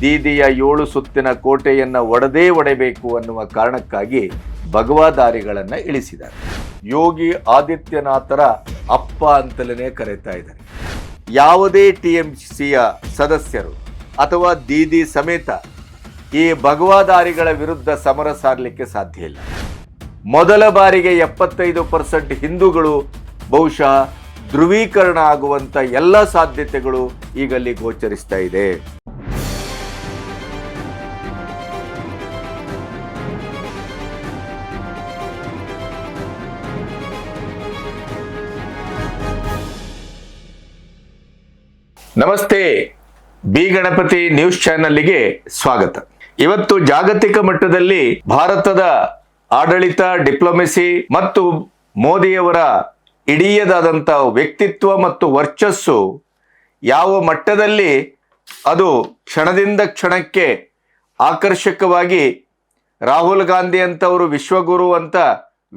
ದೀದಿಯ 7 ಸುತ್ತಿನ ಕೋಟೆಯನ್ನು ಒಡೆಯಬೇಕು ಅನ್ನುವ ಕಾರಣಕ್ಕಾಗಿ ಭಗವಾದಾರಿಗಳನ್ನು ಇಳಿಸಿದ್ದಾರೆ. ಯೋಗಿ ಆದಿತ್ಯನಾಥರ ಅಪ್ಪ ಅಂತಲೇ ಕರೀತಾ ಇದ್ದಾರೆ. ಯಾವುದೇ TMCಯ ಸದಸ್ಯರು ಅಥವಾ ದೀದಿ ಸಮೇತ ಈ ಭಗವಾದಾರಿಗಳ ವಿರುದ್ಧ ಸಮರ ಸಾರಲಿಕ್ಕೆ ಸಾಧ್ಯ ಇಲ್ಲ. ಮೊದಲ ಬಾರಿಗೆ 75% ಹಿಂದೂಗಳು ಬಹುಶಃ ಧ್ರುವೀಕರಣ ಆಗುವಂತ ಎಲ್ಲ ಸಾಧ್ಯತೆಗಳು ಈಗಲ್ಲಿ ಗೋಚರಿಸ್ತಾ ಇದೆ. ನಮಸ್ತೆ, ಬಿ ಗಣಪತಿ ನ್ಯೂಸ್ ಚಾನೆಲ್ಗೆ ಸ್ವಾಗತ. ಇವತ್ತು ಜಾಗತಿಕ ಮಟ್ಟದಲ್ಲಿ ಭಾರತದ ಆಡಳಿತ, ಡಿಪ್ಲೊಮೆಸಿ ಮತ್ತು ಮೋದಿಯವರ ಇಡೀದಾದಂಥ ವ್ಯಕ್ತಿತ್ವ ಮತ್ತು ವರ್ಚಸ್ಸು ಯಾವ ಮಟ್ಟದಲ್ಲಿ ಅದು ಕ್ಷಣದಿಂದ ಕ್ಷಣಕ್ಕೆ ಆಕರ್ಷಕವಾಗಿ ರಾಹುಲ್ ಗಾಂಧಿ ಅಂತವರು ವಿಶ್ವಗುರು ಅಂತ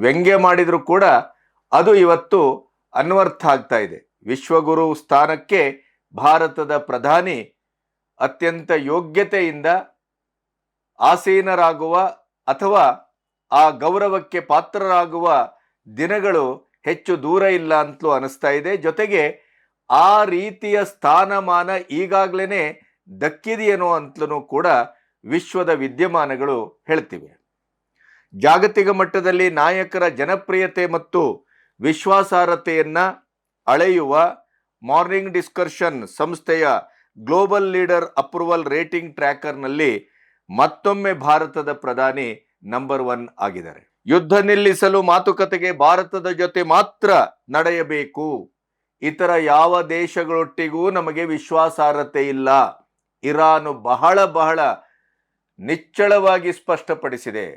ವ್ಯಂಗ್ಯ ಮಾಡಿದರೂ ಕೂಡ ಅದು ಇವತ್ತು ಅನ್ವರ್ಥ ಆಗ್ತಾ ಇದೆ. ವಿಶ್ವಗುರು ಸ್ಥಾನಕ್ಕೆ ಭಾರತದ ಪ್ರಧಾನಿ ಅತ್ಯಂತ ಯೋಗ್ಯತೆಯಿಂದ ಆಸೀನರಾಗುವ ಅಥವಾ ಆ ಗೌರವಕ್ಕೆ ಪಾತ್ರರಾಗುವ ದಿನಗಳು ಹೆಚ್ಚು ದೂರ ಇಲ್ಲ ಅಂತಲೂ ಅನಿಸ್ತಾ ಇದೆ. ಜೊತೆಗೆ ಆ ರೀತಿಯ ಸ್ಥಾನಮಾನ ಈಗಾಗಲೇ ದಕ್ಕಿದೆಯೇನೋ ಅಂತಲೂ ಕೂಡ ವಿಶ್ವದ ವಿದ್ಯಮಾನಗಳು ಹೇಳ್ತಿವೆ. ಜಾಗತಿಕ ಮಟ್ಟದಲ್ಲಿ ನಾಯಕರ ಜನಪ್ರಿಯತೆ ಮತ್ತು ವಿಶ್ವಾಸಾರ್ಹತೆಯನ್ನು ಅಳೆಯುವ ಮಾರ್ನಿಂಗ್ ಡಿಸ್ಕಷನ್ ಸಂಸ್ಥೆಯ ಗ್ಲೋಬಲ್ ಲೀಡರ್ ಅಪ್ರೂವಲ್ ರೇಟಿಂಗ್ ಟ್ರ್ಯಾಕರ್ನಲ್ಲಿ ಮತ್ತೊಮ್ಮೆ ಭಾರತದ ಪ್ರಧಾನಿ ನಂಬರ್ 1 ಆಗಿದ್ದಾರೆ. ಯುದ್ಧ ನಿಲ್ಲಿಸಲು ಮಾತುಕತೆಗೆ ಭಾರತದ ಜೊತೆ ಮಾತ್ರ ನಡೆಯಬೇಕು, ಇತರ ಯಾವ ದೇಶಗಳೊಟ್ಟಿಗೂ ನಮಗೆ ವಿಶ್ವಾಸಾರ್ಹತೆ ಇಲ್ಲ, ಇರಾನ್ ಬಹಳ ನಿಚ್ಚಳವಾಗಿ ಸ್ಪಷ್ಟಪಡಿಸಿದೆ.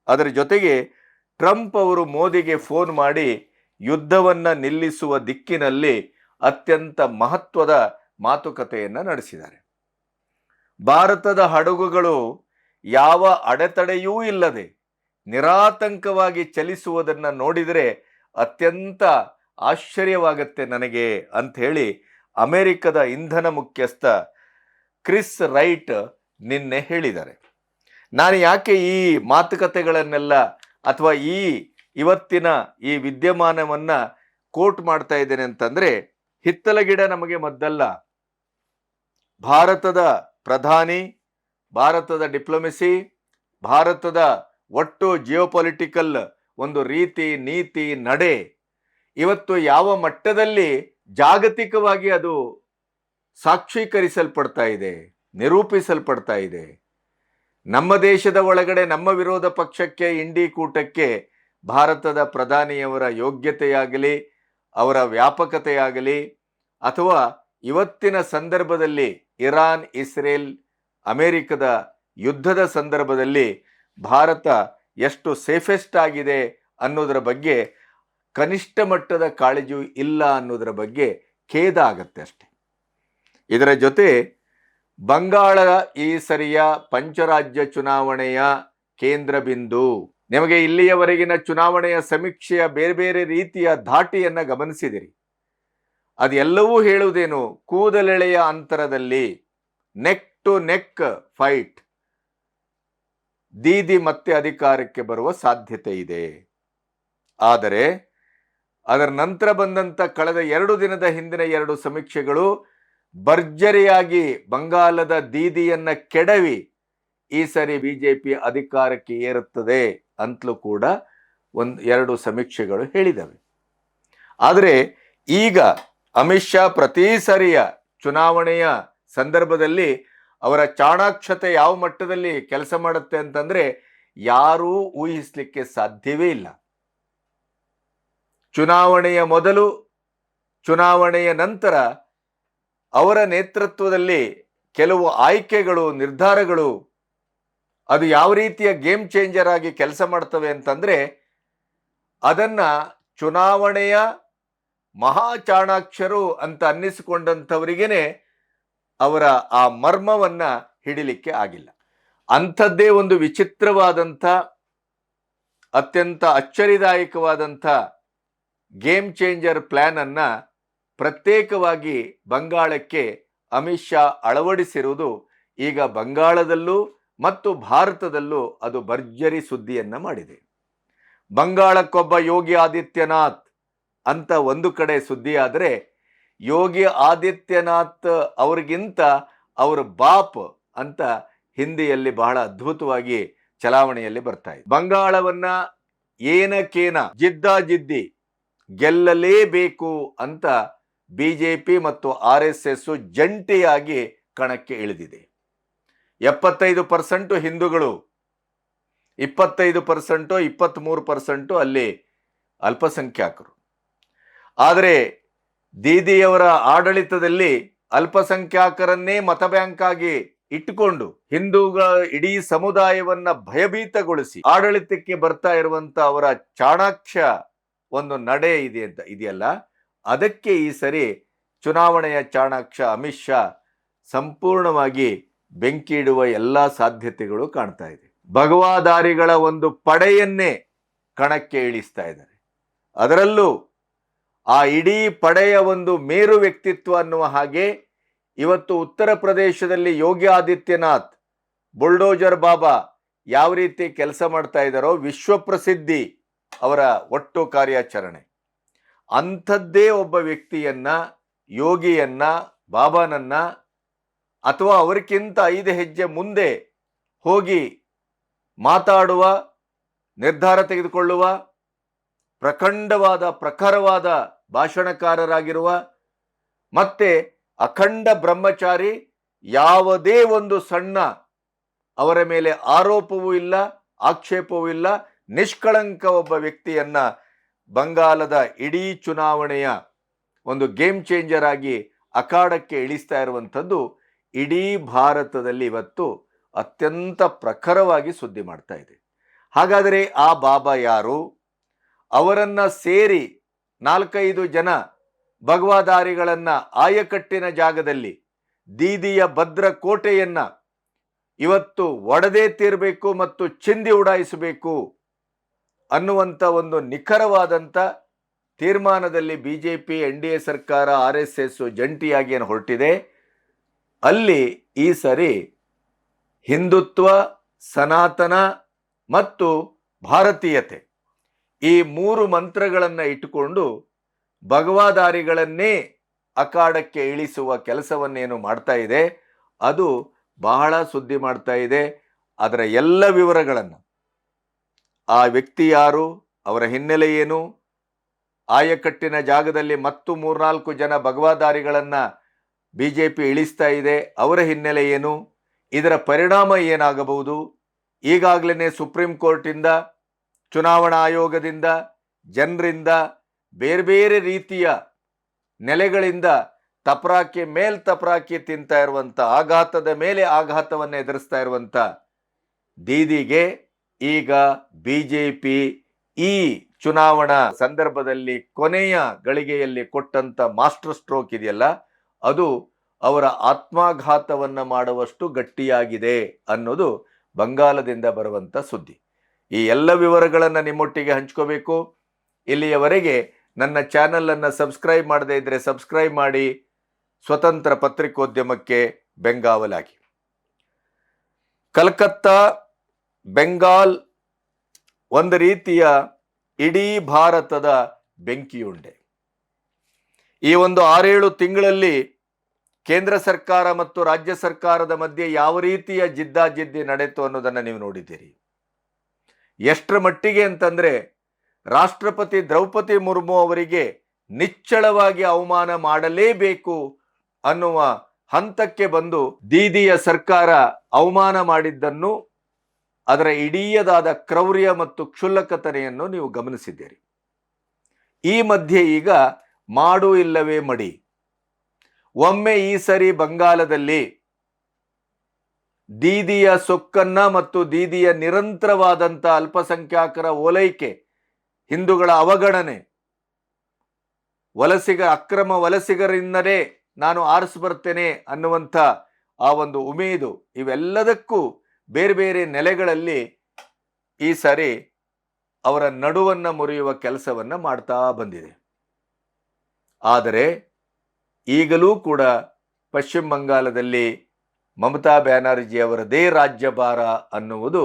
ಅದರ ಜೊತೆಗೆ ಟ್ರಂಪ್ ಅವರು ಮೋದಿಗೆ ಫೋನ್ ಮಾಡಿ ಯುದ್ಧವನ್ನು ನಿಲ್ಲಿಸುವ ದಿಕ್ಕಿನಲ್ಲಿ ಅತ್ಯಂತ ಮಹತ್ವದ ಮಾತುಕತೆಯನ್ನು ನಡೆಸಿದ್ದಾರೆ. ಭಾರತದ ಹಡಗುಗಳು ಯಾವ ಅಡೆತಡೆಯೂ ಇಲ್ಲದೆ ನಿರಾತಂಕವಾಗಿ ಚಲಿಸುವುದನ್ನು ನೋಡಿದರೆ ಅತ್ಯಂತ ಆಶ್ಚರ್ಯವಾಗುತ್ತೆ ನನಗೆ ಅಂಥೇಳಿ ಅಮೆರಿಕದ ಇಂಧನ ಮುಖ್ಯಸ್ಥ ಕ್ರಿಸ್ ರೈಟ್ ನಿನ್ನೆ ಹೇಳಿದ್ದಾರೆ. ನಾನು ಯಾಕೆ ಈ ಮಾತುಕತೆಗಳನ್ನೆಲ್ಲ ಅಥವಾ ಇವತ್ತಿನ ಈ ವಿದ್ಯಮಾನವನ್ನು ಕೋಟ್ ಮಾಡ್ತಾ ಇದ್ದೇನೆ ಅಂತಂದರೆ, ಹಿತ್ತಲ ಗಿಡ ನಮಗೆ ಮದ್ದಲ್ಲ. ಭಾರತದ ಪ್ರಧಾನಿ, ಭಾರತದ ಡಿಪ್ಲೊಮೆಸಿ, ಭಾರತದ ಒಟ್ಟು ಜಿಯೋಪೊಲಿಟಿಕಲ್ ಒಂದು ರೀತಿ, ನೀತಿ, ನಡೆ ಇವತ್ತು ಯಾವ ಮಟ್ಟದಲ್ಲಿ ಜಾಗತಿಕವಾಗಿ ಅದು ಸಾಕ್ಷೀಕರಿಸಲ್ಪಡ್ತಾ ಇದೆ, ನಿರೂಪಿಸಲ್ಪಡ್ತಾ ಇದೆ. ನಮ್ಮ ದೇಶದ ಒಳಗಡೆ ನಮ್ಮ ವಿರೋಧ ಪಕ್ಷಕ್ಕೆ, ಇಂಡಿ ಕೂಟಕ್ಕೆ ಭಾರತದ ಪ್ರಧಾನಿಯವರ ಯೋಗ್ಯತೆಯಾಗಲಿ, ಅವರ ವ್ಯಾಪಕತೆಯಾಗಲಿ, ಅಥವಾ ಇವತ್ತಿನ ಸಂದರ್ಭದಲ್ಲಿ ಇರಾನ್, ಇಸ್ರೇಲ್, ಅಮೆರಿಕದ ಯುದ್ಧದ ಸಂದರ್ಭದಲ್ಲಿ ಭಾರತ ಎಷ್ಟು ಸೇಫೆಸ್ಟ್ ಆಗಿದೆ ಅನ್ನೋದರ ಬಗ್ಗೆ ಕನಿಷ್ಠ ಮಟ್ಟದ ಕಾಳಜಿಯೂ ಇಲ್ಲ ಅನ್ನೋದರ ಬಗ್ಗೆ ಖೇದ ಆಗತ್ತೆ ಅಷ್ಟೆ. ಇದರ ಜೊತೆ ಬಂಗಾಳ ಈ ಸರಿಯ ಪಂಚರಾಜ್ಯ ಚುನಾವಣೆಯ ಕೇಂದ್ರ ಬಿಂದು. ನಿಮಗೆ ಇಲ್ಲಿಯವರೆಗಿನ ಚುನಾವಣೆಯ ಸಮೀಕ್ಷೆಯ ಬೇರೆ ಬೇರೆ ರೀತಿಯ ಧಾಟಿಯನ್ನು ಗಮನಿಸಿದಿರಿ. ಅದೆಲ್ಲವೂ ಹೇಳುವುದೇನು, ಕೂದಲೆಳೆಯ ಅಂತರದಲ್ಲಿ neck to neck fight, Didi ಮತ್ತೆ ಅಧಿಕಾರಕ್ಕೆ ಬರುವ ಸಾಧ್ಯತೆ ಇದೆ. ಆದರೆ ಅದರ ನಂತರ ಬಂದಂಥ ಕಳೆದ 2 ದಿನದ ಹಿಂದಿನ 2 ಸಮೀಕ್ಷೆಗಳು ಭರ್ಜರಿಯಾಗಿ ಬಂಗಾಲದ ದೀದಿಯನ್ನ ಕೆಡವಿ ಈ ಸರಿ ಬಿಜೆಪಿ ಅಧಿಕಾರಕ್ಕೆ ಏರುತ್ತದೆ ಅಂತಲೂ ಕೂಡ 1-2 ಸಮೀಕ್ಷೆಗಳು ಹೇಳಿದವೆ. ಆದರೆ ಈಗ ಅಮಿತ್ ಶಾ ಪ್ರತಿ ಸರಿಯ ಚುನಾವಣೆಯ ಸಂದರ್ಭದಲ್ಲಿ ಅವರ ಚಾಣಾಕ್ಷತೆ ಯಾವ ಮಟ್ಟದಲ್ಲಿ ಕೆಲಸ ಮಾಡುತ್ತೆ ಅಂತಂದ್ರೆ ಯಾರೂ ಊಹಿಸಲಿಕ್ಕೆ ಸಾಧ್ಯವೇ ಇಲ್ಲ. ಚುನಾವಣೆಯ ಮೊದಲು, ಚುನಾವಣೆಯ ನಂತರ ಅವರ ನೇತೃತ್ವದಲ್ಲಿ ಕೆಲವು ಆಯ್ಕೆಗಳು, ನಿರ್ಧಾರಗಳು ಅದು ಯಾವ ರೀತಿಯ ಗೇಮ್ ಚೇಂಜರ್ ಆಗಿ ಕೆಲಸ ಮಾಡ್ತವೆ ಅಂತಂದ್ರೆ ಅದನ್ನ ಚುನಾವಣೆಯ ಮಹಾ ಚಾಣಾಕ್ಷರು ಅಂತ ಅನ್ನಿಸಿಕೊಂಡಂಥವರಿಗೇನೆ ಅವರ ಆ ಮರ್ಮವನ್ನ ಹಿಡಿಲಿಕ್ಕೆ ಆಗಿಲ್ಲ. ಅಂಥದ್ದೇ ಒಂದು ವಿಚಿತ್ರವಾದಂಥ, ಅತ್ಯಂತ ಅಚ್ಚರಿದಾಯಕವಾದಂಥ ಗೇಮ್ ಚೇಂಜರ್ ಪ್ಲಾನ್ ಅನ್ನ ಪ್ರತ್ಯೇಕವಾಗಿ ಬಂಗಾಳಕ್ಕೆ ಅಮಿತ್ ಶಾ ಅಳವಡಿಸಿರುವುದು ಈಗ ಬಂಗಾಳದಲ್ಲೂ ಮತ್ತು ಭಾರತದಲ್ಲೂ ಅದು ಭರ್ಜರಿ ಸುದ್ದಿಯನ್ನ ಮಾಡಿದೆ. ಬಂಗಾಳಕ್ಕೊಬ್ಬ ಯೋಗಿ ಆದಿತ್ಯನಾಥ್ ಅಂತ ಒಂದು ಕಡೆ ಸುದ್ದಿ ಆದರೆ, ಯೋಗಿ ಆದಿತ್ಯನಾಥ್ ಅವ್ರಿಗಿಂತ ಅವ್ರ ಬಾಪ್ ಅಂತ ಹಿಂದಿಯಲ್ಲಿ ಬಹಳ ಅದ್ಭುತವಾಗಿ ಚಲಾವಣೆಯಲ್ಲಿ ಬರ್ತಾ ಇದೆ. ಬಂಗಾಳವನ್ನ ಏನಕೇನ ಜಿದ್ದಾಜಿದ್ದಿ ಗೆಲ್ಲಲೇಬೇಕು ಅಂತ ಬಿಜೆಪಿ ಮತ್ತು RSS ಜಂಟಿಯಾಗಿ ಕಣಕ್ಕೆ ಇಳಿದಿದೆ. 75% ಹಿಂದೂಗಳು, 25% 23% ಅಲ್ಲಿ ಅಲ್ಪಸಂಖ್ಯಾತರು. ಆದರೆ ದೀದಿಯವರ ಆಡಳಿತದಲ್ಲಿ ಅಲ್ಪಸಂಖ್ಯಾತರನ್ನೇ ಮತ ಬ್ಯಾಂಕ್ ಆಗಿ ಇಟ್ಟುಕೊಂಡು ಹಿಂದೂಗಳ ಇಡೀ ಸಮುದಾಯವನ್ನ ಭಯಭೀತಗೊಳಿಸಿ ಆಡಳಿತಕ್ಕೆ ಬರ್ತಾ ಇರುವಂತ ಅವರ ಚಾಣಾಕ್ಷ ಒಂದು ನಡೆ ಇದೆಯಲ್ಲ, ಅದಕ್ಕೆ ಈ ಸರಿ ಚುನಾವಣೆಯ ಚಾಣಾಕ್ಷ ಅಮಿತ್ ಶಾ ಸಂಪೂರ್ಣವಾಗಿ ಬೆಂಕಿ ಇಡುವ ಎಲ್ಲಾ ಸಾಧ್ಯತೆಗಳು ಕಾಣ್ತಾ ಇದೆ. ಭಗವಾದಾರಿಗಳ ಒಂದು ಪಡೆಯನ್ನೇ ಕಣಕ್ಕೆ ಇಳಿಸ್ತಾ ಇದ್ದಾರೆ. ಅದರಲ್ಲೂ ಆ ಇಡೀ ಪಡೆಯ ಒಂದು ಮೇರು ವ್ಯಕ್ತಿತ್ವ ಅನ್ನುವ ಹಾಗೆ ಇವತ್ತು ಉತ್ತರ ಪ್ರದೇಶದಲ್ಲಿ ಯೋಗಿ ಆದಿತ್ಯನಾಥ್ ಬುಲ್ಡೋಜರ್ ಬಾಬಾ ಯಾವ ರೀತಿ ಕೆಲಸ ಮಾಡ್ತಾ ಇದ್ದಾರೋ, ವಿಶ್ವಪ್ರಸಿದ್ಧಿ ಅವರ ಒಟ್ಟು ಕಾರ್ಯಾಚರಣೆ. ಅಂಥದ್ದೇ ಒಬ್ಬ ವ್ಯಕ್ತಿಯನ್ನ, ಯೋಗಿಯನ್ನ, ಬಾಬಾನನ್ನ ಅಥವಾ ಅವರಿಗಿಂತ 5 ಹೆಜ್ಜೆ ಮುಂದೆ ಹೋಗಿ ಮಾತಾಡುವ, ನಿರ್ಧಾರ ತೆಗೆದುಕೊಳ್ಳುವ, ಪ್ರಖರವಾದ ಭಾಷಣಕಾರರಾಗಿರುವ, ಮತ್ತೆ ಅಖಂಡ ಬ್ರಹ್ಮಚಾರಿ, ಯಾವುದೇ ಒಂದು ಸಣ್ಣ ಅವರ ಮೇಲೆ ಆರೋಪವೂ ಇಲ್ಲ, ಆಕ್ಷೇಪವೂ ಇಲ್ಲ, ನಿಷ್ಕಳಂಕ ಒಬ್ಬ ವ್ಯಕ್ತಿಯನ್ನ ಬಂಗಾಲದ ಇಡೀ ಚುನಾವಣೆಯ ಒಂದು ಗೇಮ್ ಚೇಂಜರ್ ಆಗಿ ಅಖಾಡಕ್ಕೆ ಇಳಿಸ್ತಾ ಇರುವಂಥದ್ದು ಇಡೀ ಭಾರತದಲ್ಲಿ ಇವತ್ತು ಅತ್ಯಂತ ಪ್ರಖರವಾಗಿ ಸುದ್ದಿ ಮಾಡ್ತಾ ಇದೆ. ಹಾಗಾದರೆ ಆ ಬಾಬಾ ಯಾರು? ಅವರನ್ನ ಸೇರಿ 4-5 ಜನ ಭಗವಾದಾರಿಗಳನ್ನ ಆಯಕಟ್ಟಿನ ಜಾಗದಲ್ಲಿ ದೀದಿಯ ಭದ್ರ ಕೋಟೆಯನ್ನ ಇವತ್ತು ಒಡೆದೇ ತೀರಬೇಕು ಮತ್ತು ಚಿಂದಿ ಉಡಾಯಿಸಬೇಕು ಅನ್ನುವಂಥ ಒಂದು ನಿಖರವಾದಂಥ ತೀರ್ಮಾನದಲ್ಲಿ ಬಿಜೆಪಿ, NDA ಸರ್ಕಾರ, RSS ಜಂಟಿಯಾಗಿ ಏನು ಹೊರಟಿದೆ. ಅಲ್ಲಿ ಈ ಸರಿ ಹಿಂದುತ್ವ, ಸನಾತನ ಮತ್ತು ಭಾರತೀಯತೆ ಈ 3 ಮಂತ್ರಗಳನ್ನು ಇಟ್ಟುಕೊಂಡು ಭಗವಾದಾರಿಗಳನ್ನೇ ಅಖಾಡಕ್ಕೆ ಇಳಿಸುವ ಕೆಲಸವನ್ನೇನು ಮಾಡ್ತಾ ಇದೆ, ಅದು ಬಹಳ ಸುದ್ದಿ ಮಾಡ್ತಾ ಇದೆ. ಅದರ ಎಲ್ಲ ವಿವರಗಳನ್ನು, ಆ ವ್ಯಕ್ತಿ ಯಾರು, ಅವರ ಹಿನ್ನೆಲೆ ಏನು, ಆಯಕಟ್ಟಿನ ಜಾಗದಲ್ಲಿ ಮತ್ತು 3-4 ಜನ ಭಗವಾದಾರಿಗಳನ್ನ ಬಿಜೆಪಿ ಇಳಿಸ್ತಾ ಇದೆ, ಅವರ ಹಿನ್ನೆಲೆ ಏನು, ಇದರ ಪರಿಣಾಮ ಏನಾಗಬಹುದು. ಈಗಾಗಲೇ ಸುಪ್ರೀಂ ಕೋರ್ಟಿಂದ, ಚುನಾವಣಾ ಆಯೋಗದಿಂದ, ಜನರಿಂದ, ಬೇರೆ ಬೇರೆ ರೀತಿಯ ನೆಲೆಗಳಿಂದ ತಪರಾಕಿ ಮೇಲ್ ತಪರಾಕಿ ತಿಂತಾ ಇರುವಂತ, ಆಘಾತದ ಮೇಲೆ ಆಘಾತವನ್ನು ಎದುರಿಸ್ತಾ ಇರುವಂತ ದೀದಿಗೆ ಈಗ ಬಿಜೆಪಿ ಈ ಚುನಾವಣಾ ಸಂದರ್ಭದಲ್ಲಿ ಕೊನೆಯ ಗಳಿಗೆಯಲ್ಲಿ ಕೊಟ್ಟಂತ ಮಾಸ್ಟರ್ ಸ್ಟ್ರೋಕ್ ಇದೆಯಲ್ಲ, ಅದು ಅವರ ಆತ್ಮಾಘಾತವನ್ನ ಮಾಡುವಷ್ಟು ಗಟ್ಟಿಯಾಗಿದೆ ಅನ್ನೋದು ಬಂಗಾಲದಿಂದ ಬರುವಂತ ಸುದ್ದಿ. ಈ ಎಲ್ಲ ವಿವರಗಳನ್ನು ನಿಮ್ಮೊಟ್ಟಿಗೆ ಹಂಚ್ಕೋಬೇಕು. ಇಲ್ಲಿಯವರೆಗೆ ನನ್ನ ಚಾನೆಲ್ ಅನ್ನು ಸಬ್ಸ್ಕ್ರೈಬ್ ಮಾಡದೇ ಇದ್ರೆ ಸಬ್ಸ್ಕ್ರೈಬ್ ಮಾಡಿ. ಸ್ವತಂತ್ರ ಪತ್ರಿಕೋದ್ಯಮಕ್ಕೆ ಬೆಂಗಾವಲಾಗಿ. ಕಲ್ಕತ್ತಾ, ಬೆಂಗಾಲ್ ಒಂದು ರೀತಿಯ ಇಡೀ ಭಾರತದ ಬೆಂಕಿಯುಂಡೆ. ಈ ಒಂದು 6-7 ತಿಂಗಳಲ್ಲಿ ಕೇಂದ್ರ ಸರ್ಕಾರ ಮತ್ತು ರಾಜ್ಯ ಸರ್ಕಾರದ ಮಧ್ಯೆ ಯಾವ ರೀತಿಯ ಜಿದ್ದಾಜಿದ್ದಿ ನಡೆಯಿತು ಅನ್ನೋದನ್ನು ನೀವು ನೋಡಿದ್ದೀರಿ. ಎಷ್ಟರ ಮಟ್ಟಿಗೆ ಅಂತಂದ್ರೆ ರಾಷ್ಟ್ರಪತಿ ದ್ರೌಪದಿ ಮುರ್ಮು ಅವರಿಗೆ ನಿಚ್ಚಳವಾಗಿ ಅವಮಾನ ಮಾಡಲೇಬೇಕು ಅನ್ನುವ ಹಂತಕ್ಕೆ ಬಂದು ದೀದಿಯ ಸರ್ಕಾರ ಅವಮಾನ ಮಾಡಿದ್ದನ್ನು, ಅದರ ಇಡೀಯದಾದ ಕ್ರೌರ್ಯ ಮತ್ತು ಕ್ಷುಲ್ಲಕತನೆಯನ್ನು ನೀವು ಗಮನಿಸಿದ್ದೀರಿ. ಈ ಮಧ್ಯೆ ಈಗ ಮಾಡು ಇಲ್ಲವೇ ಮಡಿ. ಒಮ್ಮೆ ಈ ಸರಿ ಬಂಗಾಲದಲ್ಲಿ ದೀದಿಯ ಸೊಕ್ಕನ್ನ ಮತ್ತು ದೀದಿಯ ನಿರಂತರವಾದಂಥ ಅಲ್ಪಸಂಖ್ಯಾತರ ಓಲೈಕೆ, ಹಿಂದೂಗಳ ಅವಗಣನೆ, ಅಕ್ರಮ ವಲಸಿಗರಿಂದಲೇ ನಾನು ಆರಿಸಿ ಬರ್ತೇನೆ ಅನ್ನುವಂಥ ಆ ಒಂದು ಉಮೇದು, ಇವೆಲ್ಲದಕ್ಕೂ ಬೇರೆ ಬೇರೆ ನೆಲೆಗಳಲ್ಲಿ ಈ ಸಾರಿ ಅವರ ನಡುವನ್ನ ಮುರಿಯುವ ಕೆಲಸವನ್ನ ಮಾಡ್ತಾ ಬಂದಿದೆ. ಆದರೆ ಈಗಲೂ ಕೂಡ ಪಶ್ಚಿಮ ಬಂಗಾಳದಲ್ಲಿ ಮಮತಾ ಬ್ಯಾನರ್ಜಿ ಅವರದೇ ರಾಜ್ಯಭಾರ ಅನ್ನುವುದು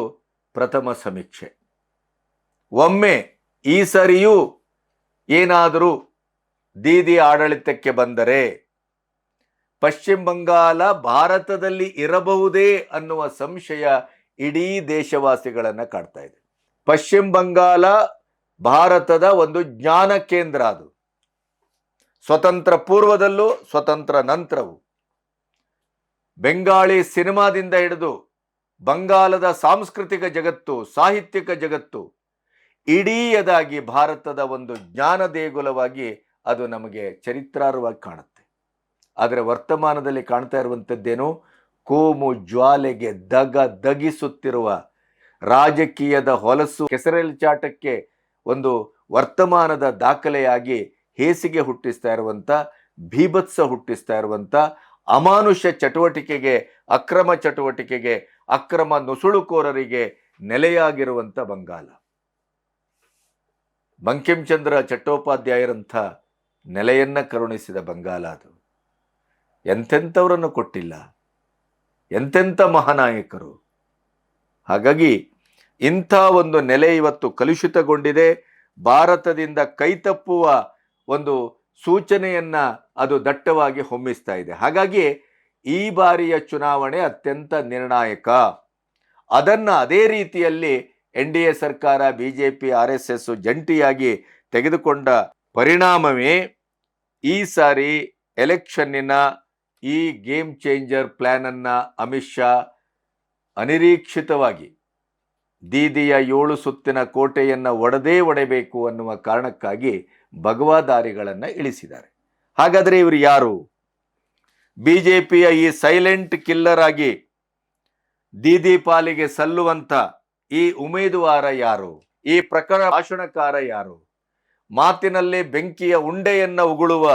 ಪ್ರಥಮ ಸಮೀಕ್ಷೆ. ಒಮ್ಮೆ ಈ ಸರಿಯೂ ಏನಾದರೂ ದೀದಿ ಆಡಳಿತಕ್ಕೆ ಬಂದರೆ ಪಶ್ಚಿಮ ಬಂಗಾಳ ಭಾರತದಲ್ಲಿ ಇರಬಹುದೇ ಅನ್ನುವ ಸಂಶಯ ಇಡೀ ದೇಶವಾಸಿಗಳನ್ನು ಕಾಡ್ತಾ ಇದೆ. ಪಶ್ಚಿಮ ಬಂಗಾಳ ಭಾರತದ ಒಂದು ಜ್ಞಾನ ಕೇಂದ್ರ. ಅದು ಸ್ವತಂತ್ರ ಪೂರ್ವದಲ್ಲೂ ಸ್ವತಂತ್ರ ನಂತರವೂ ಬೆಂಗಾಳಿ ಸಿನಿಮಾದಿಂದ ಹಿಡಿದು ಬಂಗಾಲದ ಸಾಂಸ್ಕೃತಿಕ ಜಗತ್ತು, ಸಾಹಿತ್ಯಿಕ ಜಗತ್ತು ಇಡೀಯದಾಗಿ ಭಾರತದ ಒಂದು ಜ್ಞಾನ ದೇಗುಲವಾಗಿ ಅದು ನಮಗೆ ಚರಿತ್ರಾರ್ಹವಾಗಿ ಕಾಣುತ್ತೆ. ಆದರೆ ವರ್ತಮಾನದಲ್ಲಿ ಕಾಣ್ತಾ ಇರುವಂಥದ್ದೇನು? ಕೋಮು ಜ್ವಾಲೆಗೆ ದಗಿಸುತ್ತಿರುವ ರಾಜಕೀಯದ ಹೊಲಸು ಕೆಸರೆಲ್ಚಾಟಕ್ಕೆ ಒಂದು ವರ್ತಮಾನದ ದಾಖಲೆಯಾಗಿ ಹೇಸಿಗೆ ಹುಟ್ಟಿಸ್ತಾ ಇರುವಂಥ, ಭೀಭತ್ಸ ಹುಟ್ಟಿಸ್ತಾ ಇರುವಂಥ ಅಮಾನುಷ ಚಟುವಟಿಕೆಗೆ, ಅಕ್ರಮ ಚಟುವಟಿಕೆಗೆ, ಅಕ್ರಮ ನುಸುಳುಕೋರರಿಗೆ ನೆಲೆಯಾಗಿರುವಂಥ ಬಂಗಾಲ. ಬಂಕಿಂಚಂದ್ರ ಚಟ್ಟೋಪಾಧ್ಯಾಯರಂಥ ನೆಲೆಯನ್ನ ಕರುಣಿಸಿದ ಬಂಗಾಲ ಅದು. ಎಂತೆಂಥವರನ್ನು ಕೊಟ್ಟಿಲ್ಲ, ಎಂತೆಂಥ ಮಹಾನಾಯಕರು. ಹಾಗಾಗಿ ಇಂಥ ಒಂದು ನೆಲೆ ಇವತ್ತು ಕಲುಷಿತಗೊಂಡಿದೆ. ಭಾರತದಿಂದ ಕೈತಪ್ಪುವ ಒಂದು ಸೂಚನೆಯನ್ನ ಅದು ದಟ್ಟವಾಗಿ ಹೊಮ್ಮಿಸ್ತಾ ಇದೆ. ಹಾಗಾಗಿ ಈ ಬಾರಿಯ ಚುನಾವಣೆ ಅತ್ಯಂತ ನಿರ್ಣಾಯಕ. ಅದನ್ನು ಅದೇ ರೀತಿಯಲ್ಲಿ NDA ಸರ್ಕಾರ, BJP, RSS ಜಂಟಿಯಾಗಿ ತೆಗೆದುಕೊಂಡ ಪರಿಣಾಮವೇ ಈ ಸಾರಿ ಎಲೆಕ್ಷನ್ನಿನ ಈ ಗೇಮ್ ಚೇಂಜರ್ ಪ್ಲಾನ್ ಅನ್ನ ಅಮಿತ್ ಶಾ ಅನಿರೀಕ್ಷಿತವಾಗಿ ದೀದಿಯ 7 ಸುತ್ತಿನ ಕೋಟೆಯನ್ನು ಒಡೆಯಬೇಕು ಅನ್ನುವ ಕಾರಣಕ್ಕಾಗಿ ಭಗವಾದಾರಿಗಳನ್ನು ಇಳಿಸಿದ್ದಾರೆ. ಹಾಗಾದರೆ ಇವರು ಯಾರು? BJPಯ ಈ ಸೈಲೆಂಟ್ ಕಿಲ್ಲರ್ ಆಗಿ ದೀದಿ ಪಾಲಿಗೆ ಸಲ್ಲುವಂತ ಈ ಉಮೇದುವಾರ ಯಾರು? ಈ ಪ್ರಕರಣ ಭಾಷಣಕಾರ ಯಾರು? ಮಾತಿನಲ್ಲಿ ಬೆಂಕಿಯ ಉಂಡೆಯನ್ನ ಉಗುಳುವ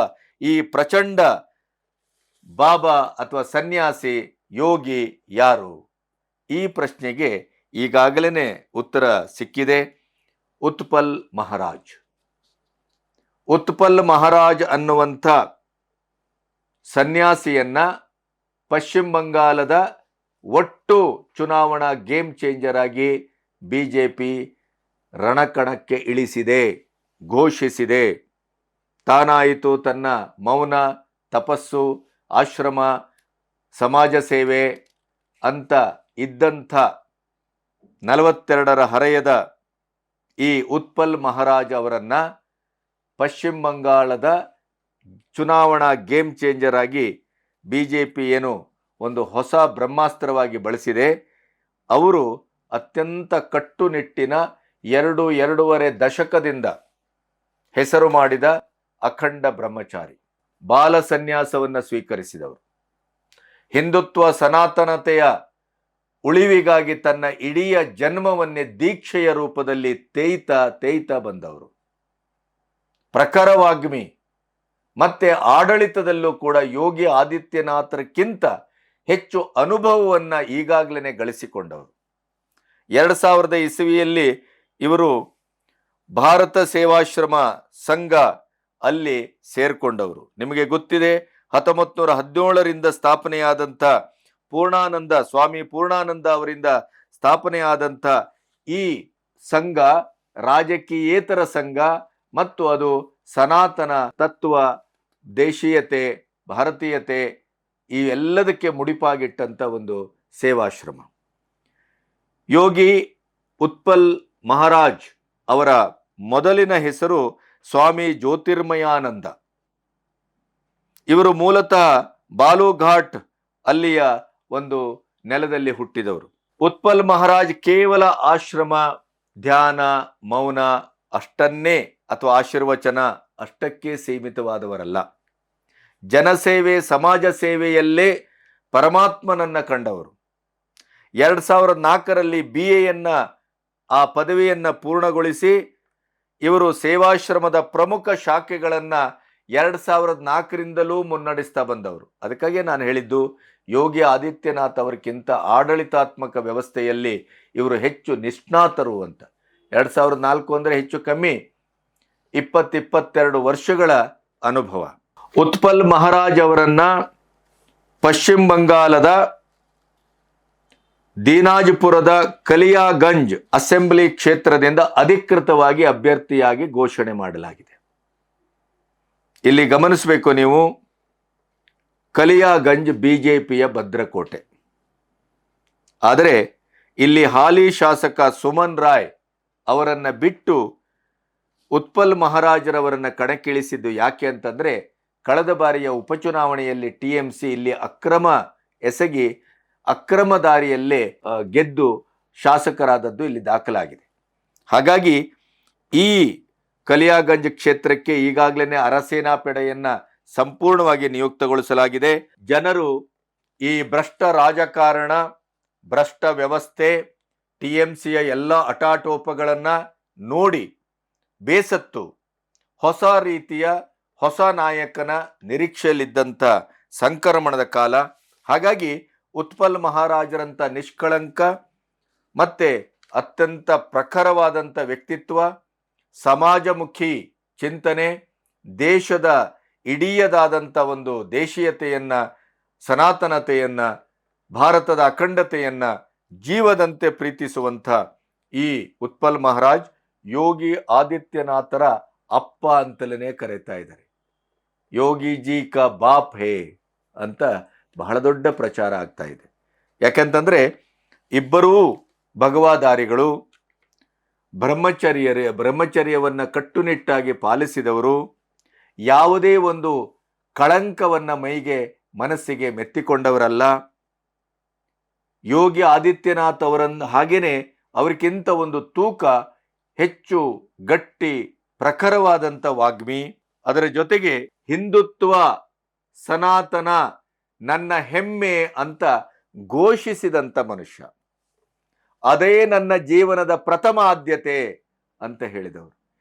ಈ ಪ್ರಚಂಡ ಬಾಬಾ ಅಥವಾ ಸನ್ಯಾಸಿ ಯೋಗಿ ಯಾರು? ಈ ಪ್ರಶ್ನೆಗೆ ಈಗಾಗಲೇ ಉತ್ತರ ಸಿಕ್ಕಿದೆ. ಉತ್ಪಲ್ ಮಹಾರಾಜ್. ಉತ್ಪಲ್ ಮಹಾರಾಜ್ ಅನ್ನುವಂಥ ಸನ್ಯಾಸಿಯನ್ನ ಪಶ್ಚಿಮ ಬಂಗಾಳದ ಒಟ್ಟು ಚುನಾವಣಾ ಗೇಮ್ ಚೇಂಜರ್ ಆಗಿ BJP ರಣಕಣಕ್ಕೆ ಇಳಿಸಿದೆ, ಘೋಷಿಸಿದೆ. ತಾನಾಯಿತು ತನ್ನ ಮೌನ, ತಪಸ್ಸು, ಆಶ್ರಮ, ಸಮಾಜ ಸೇವೆ ಅಂತ ಇದ್ದಂಥ 42ರ ಹರೆಯದ ಈ ಉತ್ಪಲ್ ಮಹಾರಾಜ್ ಅವರನ್ನ ಪಶ್ಚಿಮ ಬಂಗಾಳದ ಚುನಾವಣಾ ಗೇಮ್ ಚೇಂಜರ್ ಆಗಿ BJP ಏನು ಒಂದು ಹೊಸ ಬ್ರಹ್ಮಾಸ್ತ್ರವಾಗಿ ಬಳಸಿದೆ. ಅವರು ಅತ್ಯಂತ ಕಟ್ಟುನಿಟ್ಟಿನ 2.5 ದಶಕದಿಂದ ಹೆಸರು ಮಾಡಿದ ಅಖಂಡ ಬ್ರಹ್ಮಚಾರಿ, ಬಾಲ ಸನ್ಯಾಸವನ್ನು ಸ್ವೀಕರಿಸಿದವರು. ಹಿಂದುತ್ವ ಸನಾತನತೆಯ ಉಳಿವಿಗಾಗಿ ತನ್ನ ಇಡೀ ಜನ್ಮವನ್ನೇ ದೀಕ್ಷೆಯ ರೂಪದಲ್ಲಿ ತೇಯ್ತಾ ಬಂದವರು. ಪ್ರಖರವಾಗ್ಮಿ ಮತ್ತೆ ಆಡಳಿತದಲ್ಲೂ ಕೂಡ ಯೋಗಿ ಆದಿತ್ಯನಾಥ್ರಕ್ಕಿಂತ ಹೆಚ್ಚು ಅನುಭವವನ್ನು ಈಗಾಗಲೇ ಗಳಿಸಿಕೊಂಡವರು. 2000 ಇಸವಿಯಲ್ಲಿ ಇವರು ಭಾರತ ಸೇವಾಶ್ರಮ ಸಂಘ ಅಲ್ಲಿ ಸೇರ್ಕೊಂಡವರು. ನಿಮಗೆ ಗೊತ್ತಿದೆ, 1917ರಿಂದ ಸ್ಥಾಪನೆಯಾದಂಥ ಪೂರ್ಣಾನಂದ ಸ್ವಾಮಿ ಪೂರ್ಣಾನಂದ ಅವರಿಂದ ಸ್ಥಾಪನೆಯಾದಂಥ ಈ ಸಂಘ ರಾಜಕೀಯೇತರ ಸಂಘ ಮತ್ತು ಅದು ಸನಾತನ ತತ್ವ, ದೇಶೀಯತೆ, ಭಾರತೀಯತೆ ಈ ಎಲ್ಲದಕ್ಕೆ ಮುಡಿಪಾಗಿಟ್ಟಂಥ ಒಂದು ಸೇವಾಶ್ರಮ. ಯೋಗಿ ಉತ್ಪಲ್ ಮಹಾರಾಜ್ ಅವರ ಮೊದಲಿನ ಹೆಸರು ಸ್ವಾಮಿ ಜ್ಯೋತಿರ್ಮಯಾನಂದ. ಇವರು ಮೂಲತಃ ಬಾಲುಘಾಟ್ ಅಲ್ಲಿಯ ಒಂದು ನೆಲದಲ್ಲಿ ಹುಟ್ಟಿದವರು. ಉತ್ಪಲ್ ಮಹಾರಾಜ್ ಕೇವಲ ಆಶ್ರಮ, ಧ್ಯಾನ, ಮೌನ ಅಷ್ಟನ್ನೇ ಅಥವಾ ಆಶೀರ್ವಚನ ಅಷ್ಟಕ್ಕೆ ಸೀಮಿತವಾದವರಲ್ಲ. ಜನಸೇವೆ, ಸಮಾಜ ಸೇವೆಯಲ್ಲೇ ಪರಮಾತ್ಮನನ್ನ ಕಂಡವರು. 2004ರಲ್ಲಿ BAಯನ್ನ ಆ ಪದವಿಯನ್ನ ಪೂರ್ಣಗೊಳಿಸಿ ಇವರು ಸೇವಾಶ್ರಮದ ಪ್ರಮುಖ ಶಾಖೆಗಳನ್ನು 2004ರಿಂದಲೂ ಮುನ್ನಡೆಸ್ತಾ ಬಂದವರು. ಅದಕ್ಕಾಗಿ ನಾನು ಹೇಳಿದ್ದು, ಯೋಗಿ ಆದಿತ್ಯನಾಥ್ ಅವರಿಗಿಂತ ಆಡಳಿತಾತ್ಮಕ ವ್ಯವಸ್ಥೆಯಲ್ಲಿ ಇವರು ಹೆಚ್ಚು ನಿಷ್ಣಾತರು ಅಂತ. 2004 ಅಂದರೆ ಹೆಚ್ಚು ಕಮ್ಮಿ 20-22 ವರ್ಷಗಳ ಅನುಭವ. ಉತ್ಪಲ್ ಮಹಾರಾಜ್ ಅವರನ್ನ ಪಶ್ಚಿಮ ಬಂಗಾಳದ ದೀನಾಜ್ಪುರದ ಕಲಿಯಾಗಂಜ್ ಅಸೆಂಬ್ಲಿ ಕ್ಷೇತ್ರದಿಂದ ಅಧಿಕೃತವಾಗಿ ಅಭ್ಯರ್ಥಿಯಾಗಿ ಘೋಷಣೆ ಮಾಡಲಾಗಿದೆ. ಇಲ್ಲಿ ಗಮನಿಸಬೇಕು ನೀವು, ಕಲಿಯಾಗಂಜ್ ಬಿಜೆಪಿಯ ಭದ್ರಕೋಟೆ. ಆದರೆ ಇಲ್ಲಿ ಹಾಲಿ ಶಾಸಕ ಸುಮನ್ ರಾಯ್ ಅವರನ್ನ ಬಿಟ್ಟು ಉತ್ಪಲ್ ಮಹಾರಾಜರವರನ್ನ ಕಣಕ್ಕಿಳಿಸಿದ್ದು ಯಾಕೆ ಅಂತಂದ್ರೆ, ಕಳೆದ ಬಾರಿಯ ಉಪಚುನಾವಣೆಯಲ್ಲಿ ಟಿಎಂಸಿ ಇಲ್ಲಿ ಅಕ್ರಮ ಎಸಗಿ ಅಕ್ರಮ ದಾರಿಯಲ್ಲೇ ಗೆದ್ದು ಶಾಸಕರಾದದ್ದು ಇಲ್ಲಿ ದಾಖಲಾಗಿದೆ. ಹಾಗಾಗಿ ಈ ಕಲಿಯಾಗಂಜ್ ಕ್ಷೇತ್ರಕ್ಕೆ ಈಗಾಗಲೇ ಅರಸೇನಾ ಪಡೆಯನ್ನ ಸಂಪೂರ್ಣವಾಗಿ ನಿಯುಕ್ತಗೊಳಿಸಲಾಗಿದೆ. ಜನರು ಈ ಭ್ರಷ್ಟ ರಾಜಕಾರಣ, ಭ್ರಷ್ಟ ವ್ಯವಸ್ಥೆ, ಟಿಎಂಸಿಯ ಎಲ್ಲ ಅಟಾಟೋಪಗಳನ್ನ ನೋಡಿ ಬೇಸತ್ತು ಹೊಸ ರೀತಿಯ ಹೊಸ ನಾಯಕನ ನಿರೀಕ್ಷೆಯಲ್ಲಿದ್ದಂಥ ಸಂಕ್ರಮಣದ ಕಾಲ. ಹಾಗಾಗಿ ಉತ್ಪಲ್ ಮಹಾರಾಜರಂಥ ನಿಷ್ಕಳಂಕ ಮತ್ತೆ ಅತ್ಯಂತ ಪ್ರಖರವಾದಂಥ ವ್ಯಕ್ತಿತ್ವ, ಸಮಾಜಮುಖಿ ಚಿಂತನೆ, ದೇಶದ ಇಡೀಯದಾದಂಥ ಒಂದು ದೇಶೀಯತೆಯನ್ನ, ಸನಾತನತೆಯನ್ನ, ಭಾರತದ ಅಖಂಡತೆಯನ್ನ ಜೀವದಂತೆ ಪ್ರೀತಿಸುವಂಥ ಈ ಉತ್ಪಲ್ ಮಹಾರಾಜ್ ಯೋಗಿ ಆದಿತ್ಯನಾಥರ ಅಪ್ಪ ಅಂತಲೇ ಕರೀತಾ ಇದ್ದಾರೆ. ಯೋಗಿಜಿ ಕಾ ಬಾಪ್ ಹೇ ಅಂತ ಬಹಳ ದೊಡ್ಡ ಪ್ರಚಾರ ಆಗ್ತಾ ಇದೆ. ಯಾಕಂತಂದ್ರೆ ಇಬ್ಬರೂ ಭಗವಾಧಾರಿಗಳು, ಬ್ರಹ್ಮಚರ್ಯವನ್ನ ಕಟ್ಟುನಿಟ್ಟಾಗಿ ಪಾಲಿಸಿದವರು, ಯಾವುದೇ ಒಂದು ಕಳಂಕವನ್ನ ಮೈಗೆ ಮನಸ್ಸಿಗೆ ಮೆತ್ತಿಕೊಂಡವರಲ್ಲ. ಯೋಗಿ ಆದಿತ್ಯನಾಥ್ ಅವರನ್ನು ಹಾಗೇನೆ ಅವರಿಗಿಂತ ಒಂದು ತೂಕ ಹೆಚ್ಚು ಗಟ್ಟಿ ಪ್ರಖರವಾದಂಥ ವಾಗ್ಮಿ. ಅದರ ಜೊತೆಗೆ ಹಿಂದುತ್ವ, ಸನಾತನ ನನ್ನ ಹೆಮ್ಮೆ ಅಂತ ಘೋಷಿಸಿದಂಥ ಮನುಷ್ಯ. ಅದೇ ನನ್ನ ಜೀವನದ ಪ್ರಥಮ ಆದ್ಯತೆ ಅಂತ ಹೇಳಿದವರು.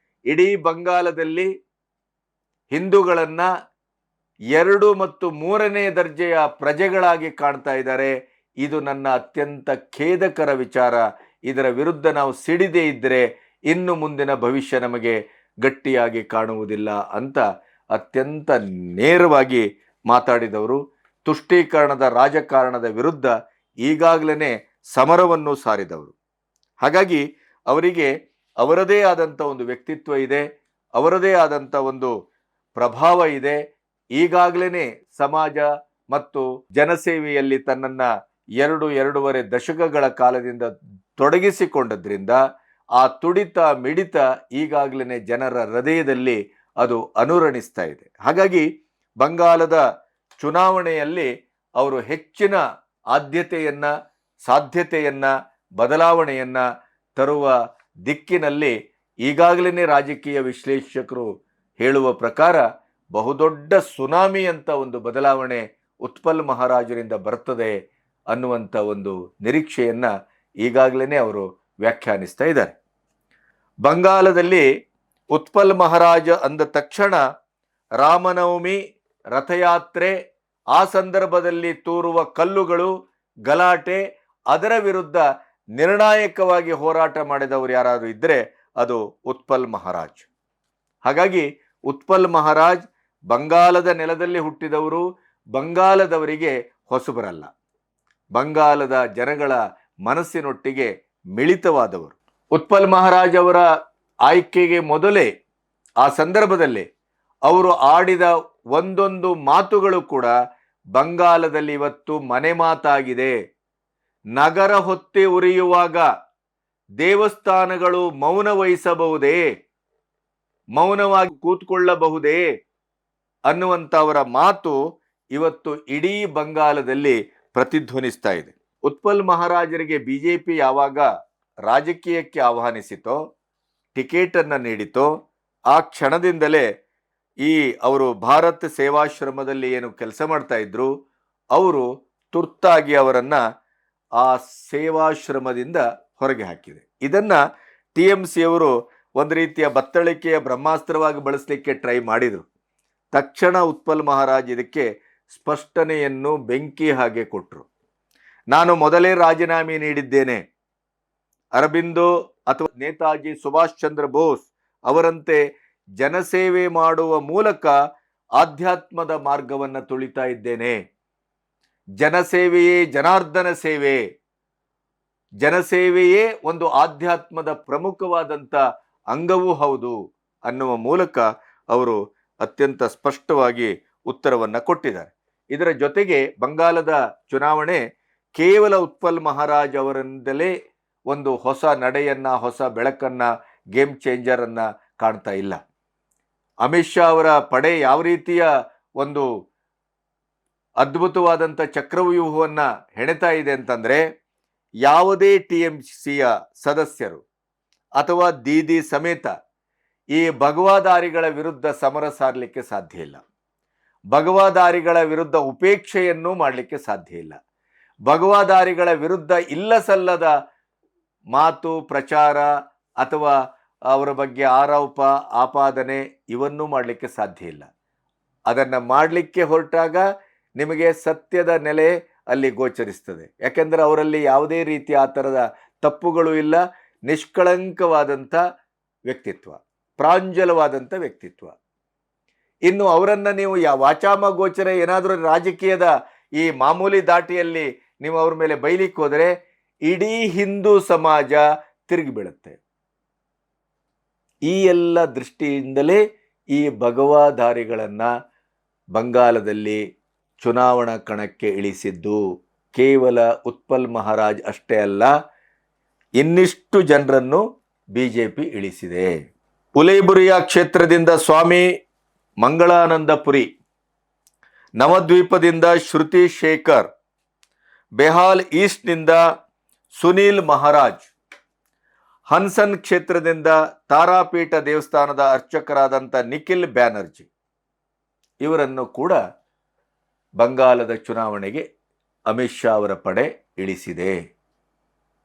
ಇಡೀ ಬಂಗಾಲದಲ್ಲಿ ಹಿಂದೂಗಳನ್ನ 2 ಮತ್ತು 3ನೇ ದರ್ಜೆಯ ಪ್ರಜೆಗಳಾಗಿ ಕಾಣ್ತಾ ಇದ್ದಾರೆ. ಇದು ನನ್ನ ಅತ್ಯಂತ ಖೇದಕರ ವಿಚಾರ. ಇದರ ವಿರುದ್ಧ ನಾವು ಸಿಡಿದೇ ಇದ್ದರೆ ಇನ್ನು ಮುಂದಿನ ಭವಿಷ್ಯ ನಮಗೆ ಗಟ್ಟಿಯಾಗಿ ಕಾಣುವುದಿಲ್ಲ ಅಂತ ಅತ್ಯಂತ ನೇರವಾಗಿ ಮಾತಾಡಿದವರು. ತುಷ್ಟೀಕರಣದ ರಾಜಕಾರಣದ ವಿರುದ್ಧ ಈಗಾಗಲೇ ಸಮರವನ್ನು ಸಾರಿದವರು. ಹಾಗಾಗಿ ಅವರಿಗೆ ಅವರದೇ ಆದಂಥ ಒಂದು ವ್ಯಕ್ತಿತ್ವ ಇದೆ, ಅವರದೇ ಆದಂಥ ಒಂದು ಪ್ರಭಾವ ಇದೆ. ಈಗಾಗಲೇ ಸಮಾಜ ಮತ್ತು ಜನಸೇವೆಯಲ್ಲಿ ತನ್ನನ್ನು 2-2.5 ದಶಕಗಳ ಕಾಲದಿಂದ ತೊಡಗಿಸಿಕೊಂಡದ್ರಿಂದ ಆ ತುಡಿತ ಮಿಡಿತ ಈಗಾಗಲೇ ಜನರ ಹೃದಯದಲ್ಲಿ ಅದು ಅನುರಣಿಸ್ತಾ ಇದೆ. ಹಾಗಾಗಿ ಬಂಗಾಲದ ಚುನಾವಣೆಯಲ್ಲಿ ಅವರು ಹೆಚ್ಚಿನ ಆದ್ಯತೆಯನ್ನ, ಸಾಧ್ಯತೆಯನ್ನ, ಬದಲಾವಣೆಯನ್ನ ತರುವ ದಿಕ್ಕಿನಲ್ಲಿ ಈಗಾಗಲೇ ರಾಜಕೀಯ ವಿಶ್ಲೇಷಕರು ಹೇಳುವ ಪ್ರಕಾರ ಬಹುದೊಡ್ಡ ಸುನಾಮಿ ಅಂತ ಒಂದು ಬದಲಾವಣೆ ಉತ್ಪಲ್ ಮಹಾರಾಜರಿಂದ ಬರ್ತದೆ ಅನ್ನುವಂಥ ಒಂದು ನಿರೀಕ್ಷೆಯನ್ನ ಈಗಾಗಲೇ ಅವರು ವ್ಯಾಖ್ಯಾನಿಸ್ತಾ ಇದ್ದಾರೆ. ಬಂಗಾಲದಲ್ಲಿ ಉತ್ಪಲ್ ಮಹಾರಾಜ ಅಂದ ತಕ್ಷಣ ರಾಮನವಮಿ, ರಥಯಾತ್ರೆ, ಆ ಸಂದರ್ಭದಲ್ಲಿ ತೂರುವ ಕಲ್ಲುಗಳು, ಗಲಾಟೆ, ಅದರ ವಿರುದ್ಧ ನಿರ್ಣಾಯಕವಾಗಿ ಹೋರಾಟ ಮಾಡಿದವರು ಯಾರಾದರೂ ಇದ್ದರೆ ಅದು ಉತ್ಪಲ್ ಮಹಾರಾಜ್. ಹಾಗಾಗಿ ಉತ್ಪಲ್ ಮಹಾರಾಜ್ ಬಂಗಾಲದ ನೆಲದಲ್ಲಿ ಹುಟ್ಟಿದವರು, ಬಂಗಾಲದವರಿಗೆ ಹೊಸಬರಲ್ಲ, ಬಂಗಾಲದ ಜನಗಳ ಮನಸ್ಸಿನೊಟ್ಟಿಗೆ ಮಿಳಿತವಾದವರು. ಉತ್ಪಲ್ ಮಹಾರಾಜ್ ಅವರ ಆಯ್ಕೆಗೆ ಮೊದಲೇ ಆ ಸಂದರ್ಭದಲ್ಲಿ ಅವರು ಆಡಿದ ಒಂದೊಂದು ಮಾತುಗಳು ಕೂಡ ಬಂಗಾಲದಲ್ಲಿ ಇವತ್ತು ಮನೆ ಮಾತಾಗಿದೆ. ನಗರ ಹೊತ್ತಿ ಉರಿಯುವಾಗ ದೇವಸ್ಥಾನಗಳು ಮೌನ ವಹಿಸಬಹುದೇ, ಮೌನವಾಗಿ ಕೂತ್ಕೊಳ್ಳಬಹುದೇ ಅನ್ನುವಂಥವರ ಮಾತು ಇವತ್ತು ಇಡೀ ಬಂಗಾಲದಲ್ಲಿ ಪ್ರತಿಧ್ವನಿಸ್ತಾ ಇದೆ. ಉತ್ಪಲ್ ಮಹಾರಾಜರಿಗೆ ಬಿಜೆಪಿ ಯಾವಾಗ ರಾಜಕೀಯಕ್ಕೆ ಆಹ್ವಾನಿಸಿತೋ, ಟಿಕೆಟ್ ಅನ್ನು ನೀಡಿತೋ, ಆ ಕ್ಷಣದಿಂದಲೇ ಅವರು ಭಾರತ್ ಸೇವಾಶ್ರಮದಲ್ಲಿ ಏನು ಕೆಲಸ ಮಾಡ್ತಾ ಇದ್ರು, ಅವರು ತುರ್ತಾಗಿ ಅವರನ್ನ ಆ ಸೇವಾಶ್ರಮದಿಂದ ಹೊರಗೆ ಹಾಕಿದೆ. ಇದನ್ನ ಟಿಎಂಸಿ ಅವರು ಒಂದು ರೀತಿಯ ಬತ್ತಳಿಕೆಯ ಬ್ರಹ್ಮಾಸ್ತ್ರವಾಗಿ ಬಳಸಲಿಕ್ಕೆ ಟ್ರೈ ಮಾಡಿದರು. ತಕ್ಷಣ ಉತ್ಪಲ್ ಮಹಾರಾಜ್ ಇದಕ್ಕೆ ಸ್ಪಷ್ಟನೆಯನ್ನು ಬೆಂಕಿ ಹಾಗೆ ಕೊಟ್ಟರು. ನಾನು ಮೊದಲೇ ರಾಜೀನಾಮೆ ನೀಡಿದ್ದೇನೆ. ಅರಬಿಂದೋ ಅಥವಾ ನೇತಾಜಿ ಸುಭಾಷ್ ಚಂದ್ರ ಬೋಸ್ ಅವರಂತೆ ಜನಸೇವೆ ಮಾಡುವ ಮೂಲಕ ಆಧ್ಯಾತ್ಮದ ಮಾರ್ಗವನ್ನು ತುಳಿತಾ ಇದ್ದೇನೆ. ಜನಸೇವೆಯೇ ಜನಾರ್ದನ ಸೇವೆ, ಜನಸೇವೆಯೇ ಒಂದು ಆಧ್ಯಾತ್ಮದ ಪ್ರಮುಖವಾದಂಥ ಅಂಗವೂ ಹೌದು ಅನ್ನುವ ಮೂಲಕ ಅವರು ಅತ್ಯಂತ ಸ್ಪಷ್ಟವಾಗಿ ಉತ್ತರವನ್ನು ಕೊಟ್ಟಿದ್ದಾರೆ. ಇದರ ಜೊತೆಗೆ ಬಂಗಾಲದ ಚುನಾವಣೆ ಕೇವಲ ಉತ್ಪಲ್ ಮಹಾರಾಜ್ ಅವರಿಂದಲೇ ಒಂದು ಹೊಸ ನಡೆಯನ್ನ, ಹೊಸ ಬೆಳಕನ್ನ, ಗೇಮ್ ಚೇಂಜರ್ ಅನ್ನ ಕಾಣ್ತಾ ಇಲ್ಲ. ಅಮಿತ್ ಶಾ ಅವರ ಪಡೆ ಯಾವ ರೀತಿಯ ಒಂದು ಅದ್ಭುತವಾದಂಥ ಚಕ್ರವ್ಯೂಹವನ್ನ ಹೆಣೆತಾ ಇದೆ ಅಂತಂದ್ರೆ, ಯಾವುದೇ TMCಯ ಸದಸ್ಯರು ಅಥವಾ ದೀದಿ ಸಮೇತ ಈ ಭಗವಾದಾರಿಗಳ ವಿರುದ್ಧ ಸಮರ ಸಾರಲಿಕ್ಕೆ ಸಾಧ್ಯ ಇಲ್ಲ. ಭಗವಾದಾರಿಗಳ ವಿರುದ್ಧ ಉಪೇಕ್ಷೆಯನ್ನು ಮಾಡಲಿಕ್ಕೆ ಸಾಧ್ಯ ಇಲ್ಲ. ಭಗವಾದಾರಿಗಳ ವಿರುದ್ಧ ಇಲ್ಲ ಸಲ್ಲದ ಮಾತು, ಪ್ರಚಾರ ಅಥವಾ ಅವರ ಬಗ್ಗೆ ಆರೋಪ, ಆಪಾದನೆ ಇವನ್ನೂ ಮಾಡಲಿಕ್ಕೆ ಸಾಧ್ಯ ಇಲ್ಲ. ಅದನ್ನು ಮಾಡಲಿಕ್ಕೆ ಹೊರಟಾಗ ನಿಮಗೆ ಸತ್ಯದ ನೆಲೆ ಅಲ್ಲಿ ಗೋಚರಿಸ್ತದೆ. ಯಾಕೆಂದರೆ ಅವರಲ್ಲಿ ಯಾವುದೇ ರೀತಿಯ ಆ ಥರದ ತಪ್ಪುಗಳು ಇಲ್ಲ. ನಿಷ್ಕಳಂಕವಾದಂಥ ವ್ಯಕ್ತಿತ್ವ, ಪ್ರಾಂಜಲವಾದಂಥ ವ್ಯಕ್ತಿತ್ವ. ಇನ್ನು ಅವರನ್ನು ನೀವು ವಾಚಾಮ ಗೋಚರ ಏನಾದರೂ ರಾಜಕೀಯದ ಈ ಮಾಮೂಲಿ ದಾಟಿಯಲ್ಲಿ ನೀವು ಅವ್ರ ಮೇಲೆ ಬೈಲಿಕ್ಕೆ ಹೋದರೆ ಇಡೀ ಹಿಂದೂ ಸಮಾಜ ತಿರುಗಿ ಬೀಳುತ್ತೆ. ಈ ಎಲ್ಲ ದೃಷ್ಟಿಯಿಂದಲೇ ಈ ಭಗವಾಧಾರಿಗಳನ್ನು ಬಂಗಾಲದಲ್ಲಿ ಚುನಾವಣಾ ಕಣಕ್ಕೆ ಇಳಿಸಿದ್ದು. ಕೇವಲ ಉತ್ಪಲ್ ಮಹಾರಾಜ್ ಅಷ್ಟೇ ಅಲ್ಲ, ಇನ್ನಿಷ್ಟು ಜನರನ್ನು BJP ಇಳಿಸಿದೆ. ಉಲೈಬುರಿಯಾ ಕ್ಷೇತ್ರದಿಂದ ಸ್ವಾಮಿ ಮಂಗಳಾನಂದಪುರಿ, ನವದ್ವೀಪದಿಂದ ಶ್ರುತಿ ಶೇಖರ್, ಬೆಹಾಲ್ ಈಸ್ಟ್ನಿಂದ ಸುನೀಲ್ ಮಹಾರಾಜ್, ಹನ್ಸನ್ ಕ್ಷೇತ್ರದಿಂದ ತಾರಾಪೀಠ ದೇವಸ್ಥಾನದ ಅರ್ಚಕರಾದಂಥ ನಿಖಿಲ್ ಬ್ಯಾನರ್ಜಿ ಇವರನ್ನು ಕೂಡ ಬಂಗಾಲದ ಚುನಾವಣೆಗೆ ಅಮಿತ್ ಶಾ ಅವರ ಪಡೆ ಇಳಿಸಿದೆ.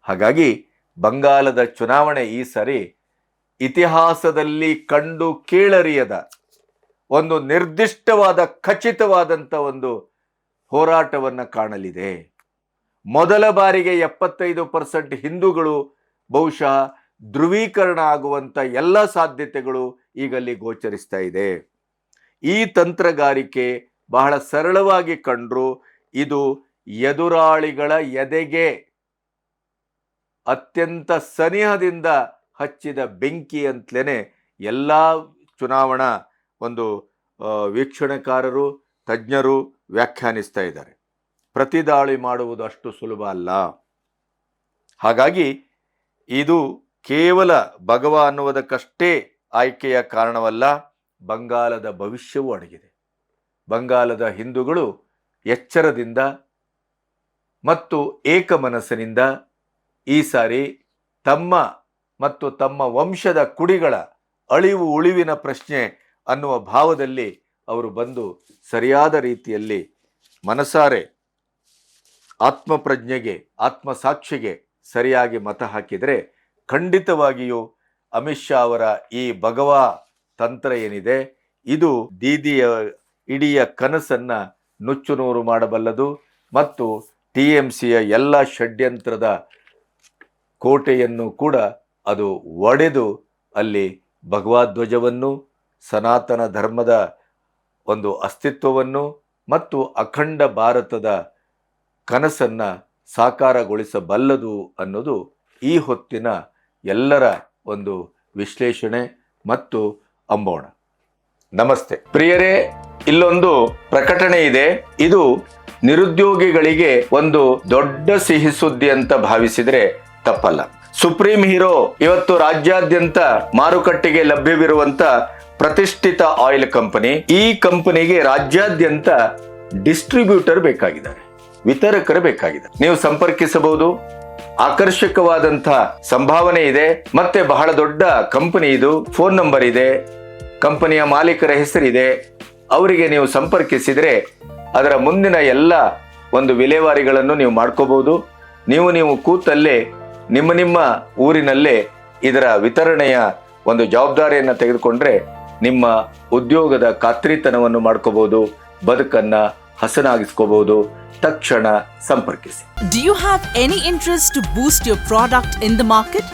ಹಾಗಾಗಿ ಬಂಗಾಲದ ಚುನಾವಣೆ ಈ ಸರಿ ಇತಿಹಾಸದಲ್ಲಿ ಕಂಡು ಕೇಳರಿಯದ ಒಂದು ನಿರ್ದಿಷ್ಟವಾದ ಖಚಿತವಾದಂಥ ಒಂದು ಹೋರಾಟವನ್ನು ಕಾಣಲಿದೆ. ಮೊದಲ ಬಾರಿಗೆ 75% ಹಿಂದೂಗಳು ಬಹುಶಃ ಧ್ರುವೀಕರಣ ಆಗುವಂಥ ಎಲ್ಲ ಸಾಧ್ಯತೆಗಳು ಈಗಲ್ಲಿ ಗೋಚರಿಸ್ತಾ ಇದೆ. ಈ ತಂತ್ರಗಾರಿಕೆ ಬಹಳ ಸರಳವಾಗಿ ಕಂಡ್ರು ಇದು ಎದುರಾಳಿಗಳ ಎದೆಗೆ ಅತ್ಯಂತ ಸನಿಹದಿಂದ ಹಚ್ಚಿದ ಬೆಂಕಿ ಅಂತಲೇ ಎಲ್ಲ ಚುನಾವಣಾ ಒಂದು ವೀಕ್ಷಣೆಕಾರರು, ತಜ್ಞರು ವ್ಯಾಖ್ಯಾನಿಸ್ತಾ ಇದ್ದಾರೆ. ಪ್ರತಿದಾಳಿ ಮಾಡುವುದು ಅಷ್ಟು ಸುಲಭ ಅಲ್ಲ. ಹಾಗಾಗಿ ಇದು ಕೇವಲ ಭಗವ ಅನ್ನುವುದಕ್ಕಷ್ಟೇ ಆಯ್ಕೆಯ ಕಾರಣವಲ್ಲ, ಬಂಗಾಲದ ಭವಿಷ್ಯವೂ ಅಡಗಿದೆ. ಬಂಗಾಲದ ಹಿಂದೂಗಳು ಎಚ್ಚರದಿಂದ ಮತ್ತು ಏಕಮನಸ್ಸಿನಿಂದ ಈ ಸಾರಿ ತಮ್ಮ ಮತ್ತು ತಮ್ಮ ವಂಶದ ಕುಡಿಗಳ ಅಳಿವು ಉಳಿವಿನ ಪ್ರಶ್ನೆ ಅನ್ನುವ ಭಾವದಲ್ಲಿ ಅವರು ಬಂದು ಸರಿಯಾದ ರೀತಿಯಲ್ಲಿ ಮನಸಾರೆ ಆತ್ಮಪ್ರಜ್ಞೆಗೆ, ಆತ್ಮಸಾಕ್ಷಿಗೆ ಸರಿಯಾಗಿ ಮತ ಹಾಕಿದರೆ ಖಂಡಿತವಾಗಿಯೂ ಅಮಿತ್ ಶಾ ಅವರ ಈ ಭಗವಾ ತಂತ್ರ ಏನಿದೆ ಇದು ದೀದಿಯ ಇಡೀ ಕನಸನ್ನು ನುಚ್ಚುನೂರು ಮಾಡಬಲ್ಲದು ಮತ್ತು TMCಯ ಎಲ್ಲ ಷಡ್ಯಂತ್ರದ ಕೋಟೆಯನ್ನು ಕೂಡ ಅದು ಒಡೆದು ಅಲ್ಲಿ ಭಗವಧ್ವಜವನ್ನು, ಸನಾತನ ಧರ್ಮದ ಒಂದು ಅಸ್ತಿತ್ವವನ್ನು ಮತ್ತು ಅಖಂಡ ಭಾರತದ ಕನಸನ್ನು ಸಾಕಾರಗೊಳಿಸಬಲ್ಲದು ಅನ್ನೋದು ಈ ಹೊತ್ತಿನ ಎಲ್ಲರ ಒಂದು ವಿಶ್ಲೇಷಣೆ ಮತ್ತು ಅಂಬೋಣ. ನಮಸ್ತೆ ಪ್ರಿಯರೇ, ಇಲ್ಲೊಂದು ಪ್ರಕಟಣೆ ಇದೆ. ಇದು ನಿರುದ್ಯೋಗಿಗಳಿಗೆ ಒಂದು ದೊಡ್ಡ ಸಿಹಿ ಸುದ್ದಿ ಅಂತ ಭಾವಿಸಿದ್ರೆ ತಪ್ಪಲ್ಲ. ಸುಪ್ರೀಂ ಹೀರೋ ಇವತ್ತು ರಾಜ್ಯಾದ್ಯಂತ ಮಾರುಕಟ್ಟೆಗೆ ಲಭ್ಯವಿರುವಂತ ಪ್ರತಿಷ್ಠಿತ ಆಯಿಲ್ ಕಂಪನಿ. ಈ ಕಂಪನಿಗೆ ರಾಜ್ಯಾದ್ಯಂತ ಡಿಸ್ಟ್ರಿಬ್ಯೂಟರ್ ಬೇಕಾಗಿದ್ದಾರೆ, ವಿತರಕರು ಬೇಕಾಗಿದ್ದಾರೆ. ನೀವು ಸಂಪರ್ಕಿಸಬಹುದು. ಆಕರ್ಷಕವಾದಂತಹ ಸಂಭಾವನೆ ಇದೆ. ಮತ್ತೆ ಬಹಳ ದೊಡ್ಡ ಕಂಪನಿ ಇದು. ಫೋನ್ ನಂಬರ್ ಇದೆ, ಕಂಪನಿಯ ಮಾಲೀಕರ ಹೆಸರಿದೆ. ಅವರಿಗೆ ನೀವು ಸಂಪರ್ಕಿಸಿದರೆ ಅದರ ಮುಂದಿನ ಎಲ್ಲ ಒಂದು ವಿಲೇವಾರಿಗಳನ್ನು ನೀವು ಮಾಡ್ಕೋಬಹುದು. ನೀವು ಕೂತಲ್ಲೇ ನಿಮ್ಮ ಊರಿನಲ್ಲೇ ಇದರ ವಿತರಣೆಯ ಒಂದು ಜವಾಬ್ದಾರಿಯನ್ನು ತೆಗೆದುಕೊಂಡ್ರೆ ನಿಮ್ಮ ಉದ್ಯೋಗದ ಖಾತ್ರಿತನವನ್ನು ಮಾಡ್ಕೋಬಹುದು, ಬದುಕನ್ನ ಹಸನಾಗಿಸ್ಕೋಬಹುದು. ತಕ್ಷಣ ಸಂಪರ್ಕಿಸಿ. Do you have any interest to boost your product in the market?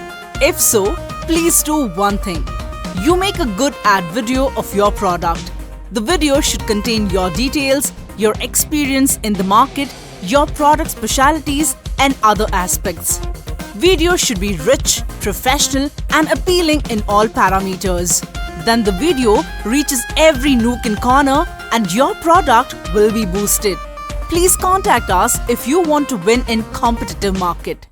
If so, please do one thing. You make a good ad video of your product. The video should contain your details, your experience in the market, your product specialities and other aspects. Video should be rich, professional, and appealing in all parameters. Then the video reaches every nook and corner and your product will be boosted. Please contact us if you want to win in competitive market.